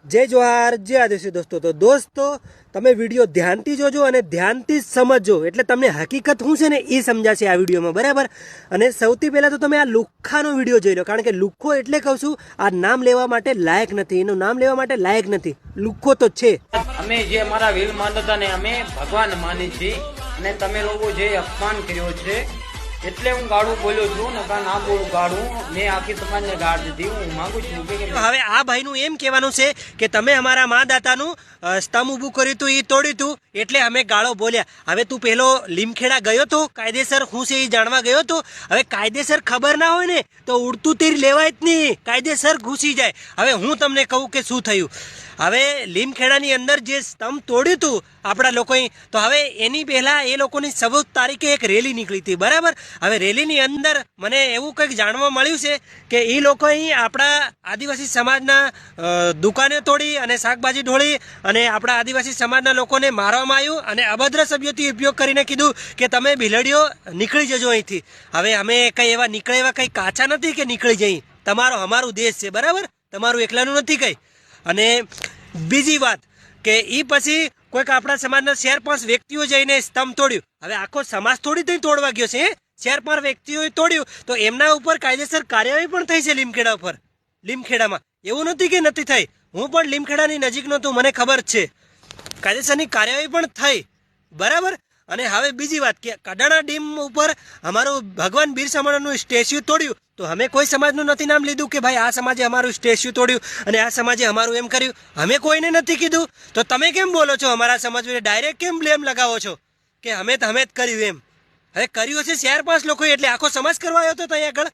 जय जोहार जय आदिवासी दोस्तों તમે વિડીયો ધ્યાનથી જોજો અને ધ્યાનથી સમજજો એટલે તમને હકીકત શું છે ને એ સમજાશે આ વિડીયોમાં બરાબર। અને સૌથી પહેલાં તો તમે આ લુખ્ખાનો વિડીયો જોઈ લો, કારણ કે લુખ્ખો એટલે કહું છું આ નામ લેવા માટે લાયક નથી, એનું નામ લેવા માટે લાયક નથી, લુખ્ખો તો છે। અમે જે અમારા વીર માનતા ને અમે ભગવાન માની છીએ અને તમે લોકો જે અપમાન કર્યો છે એટલે હું ગાડું બોલ્યો છું, નકા ના બોલું ગાડું, મેં આખી સમાજને ગાળ દીધી। હું માંગુ છું કે હવે આ ભાઈનું એમ કહેવાનું છે કે તમે અમારા માદાતાનું સ્તંભ ઊભું કર્યું હતું, એ તોડ્યું હતું એટલે અમે ગાળો બોલ્યા। હવે તું પેલો લીમખેડા ગયો તો કાયદેસર હું છે એ જાણવા ગયો તો? હવે કાયદેસર ખબર ના હોય ને તો ઉડતું તીર લેવાય જ નહીં, કાયદેસર ઘૂસી જાય। હવે હું તમને કહું કે શું થયું। હવે લીમખેડાની અંદર જે સ્તંભ તોડ્યું હતું આપણા લોકોએ, તો હવે એની પહેલાં એ લોકોની 14 તારીખે એક રેલી નીકળી હતી બરાબર। હવે રેલીની અંદર મને એવું કંઈક જાણવા મળ્યું છે કે એ લોકોએ આપણા આદિવાસી સમાજના દુકાને તોડી અને શાકભાજી ઢોળી અને આપણા આદિવાસી સમાજના લોકોને મારવામાં આવ્યું અને અભદ્ર શબ્દોથી ઉપયોગ કરીને કીધું કે તમે બિલડીઓ નીકળી જજો અહીંથી। હવે અમે કંઈ એવા નીકળે એવા કંઈ કાચા નથી કે નીકળી જઈ, તમારો અમારું દેશ છે બરાબર, તમારું એકલાનું નથી કંઈ। અને બીજી વાત કે એ પછી કોઈક આપણા સમાજના 4-5 વ્યક્તિઓ જઈને સ્તંભ તોડ્યું। હવે આખો સમાજ થોડી થઈ તોડવા ગયો છે, 4-5 વ્યક્તિઓએ તોડ્યું તો એમના ઉપર કાયદેસર કાર્યવાહી પણ થઈ છે લીમખેડા ઉપર। લીમખેડામાં એવું નથી કે નથી થઈ, હું પણ લીમખેડાની નજીકનો તો મને ખબર છે, કાયદેસરની કાર્યવાહી પણ થઈ બરાબર। અને હવે બીજી વાત કે કડાણા ડેમ ઉપર અમારું ભગવાન બિરસા મુંડાનું સ્ટેચ્યુ તોડ્યું તો અમે કોઈ સમાજનું નથી નામ લીધું કે ભાઈ આ સમાજે અમારું સ્ટેચ્યુ તોડ્યું અને આ સમાજે અમારું એમ કર્યું, અમે કોઈને નથી કીધું। તો તમે કેમ બોલો છો અમારા સમાજ વિશે ડાયરેક્ટ કેમ બ્લેમ લગાવો છો કે અમે જ કર્યું એમ? હવે કર્યું છે 4-5 લોકો એટલે આખો સમાજ કરવા આવ્યો હતો ત્યાં આગળ?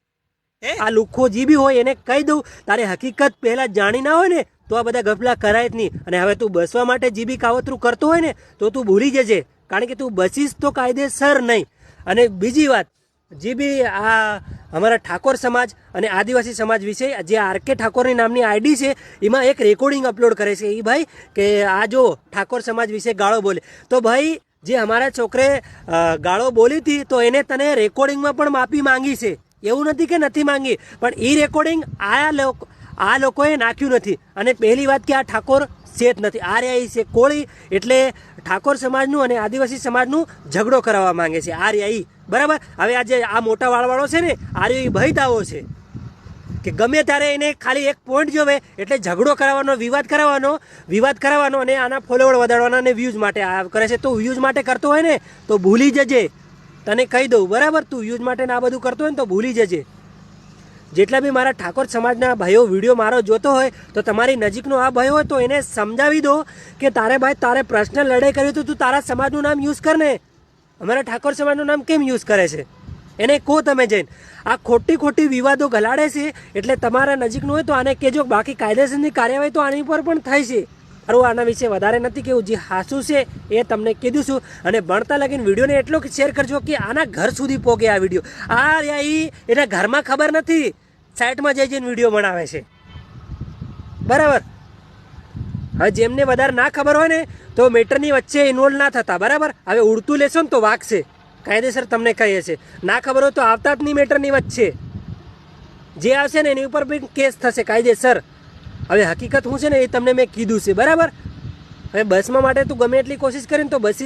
આ લુખ્ખો જે બી હોય એને કહી દઉં, તારે હકીકત પહેલાં જાણી ના હોય ને તો આ બધા ગફલા કરાય જ નહીં। અને હવે તું બસવા માટે જે બી કાવતરું કરતો હોય ને તો તું ભૂલી જજે, કારણ કે તું બસીશ તો કાયદેસર નહીં। અને બીજી વાત, જે બી આ અમારા ઠાકોર સમાજ અને આદિવાસી સમાજ વિશે જે આરકે ઠાકોરની નામની આઈડી છે એમાં એક રેકોર્ડિંગ અપલોડ કરે છે એ ભાઈ કે આ જો ઠાકોર સમાજ વિશે ગાળો બોલે, તો ભાઈ જે અમારા છોકરે ગાળો બોલી હતી તો એને તને રેકોર્ડિંગમાં પણ માફી માંગી છે, એવું નથી કે નથી માંગી, પણ એ રેકોર્ડિંગ આ લોકોએ નાખ્યું નથી। અને પહેલી વાત કે આ ઠાકોર શેઠ નથી, આર્યાઈ છે કોળી, એટલે ઠાકોર સમાજનું અને આદિવાસી સમાજનું ઝઘડો કરાવવા માંગે છે આર્યાઈ બરાબર। હવે આજે આ મોટા વાળવાળો છે ને આર્યો ભય દાવો છે કે ગમે ત્યારે એને ખાલી એક પોઈન્ટ જોવે એટલે ઝઘડો કરાવવાનો, વિવાદ કરાવવાનો અને આના ફોલોવર વધારવાના અને વ્યૂઝ માટે આ કરે છે। તો વ્યૂઝ માટે કરતો હોય ને તો ભૂલી જજે, તને કહી દઉં બરાબર, તું વ્યૂઝ માટે આ બધું કરતો હોય ને તો ભૂલી જજે। જેટલા બી મારા ઠાકોર સમાજના ભાઈઓ વિડીયો મારો જોતો હોય તો તમારી નજીકનો આ ભાઈ હોય તો એને સમજાવી દો કે તારે ભાઈ તારે પર્સનલ લડાઈ કરી તો તું તારા સમાજનું નામ યુઝ કર ને, અમારા ઠાકોર સમાજનું નામ કેમ યુઝ કરે છે એને કહો તમે જઈને। આ ખોટી વિવાદો ગલાડે છે એટલે તમારા નજીકનું હોય તો આને કહેજો, બાકી કાયદેસરની કાર્યવાહી તો આની પર પણ થાય છે। અરે આના વિશે વધારે નથી કેવું, જે હાસું છે એ તમને કીધું છું। અને ભણતા લગીને વિડીયોને એટલો શેર કરજો કે આના ઘર સુધી પહોંચે આ વિડીયો। આ એના ઘરમાં ખબર નથી, સાઈટમાં જઈને વિડીયો બનાવે છે બરાબર। હવે જેમને વધારે ના ખબર હોય ને તો મેટરની વચ્ચે ઇન્વોલ્વ ના થતા બરાબર। હવે ઉડતું લેશો ને તો વાગશે, કાયદેસર તમને કહીએ છે, ના ખબર હોય તો આવતા જ નહીં મેટરની વચ્ચે, જે આવશે ને એની ઉપર બી કેસ થશે કાયદેસર। હવે હકીકત શું છે ને એ તમને મેં કીધું છે બરાબર। હવે બસમાં માટે તું ગમે એટલી કોશિશ કરીને તો બસી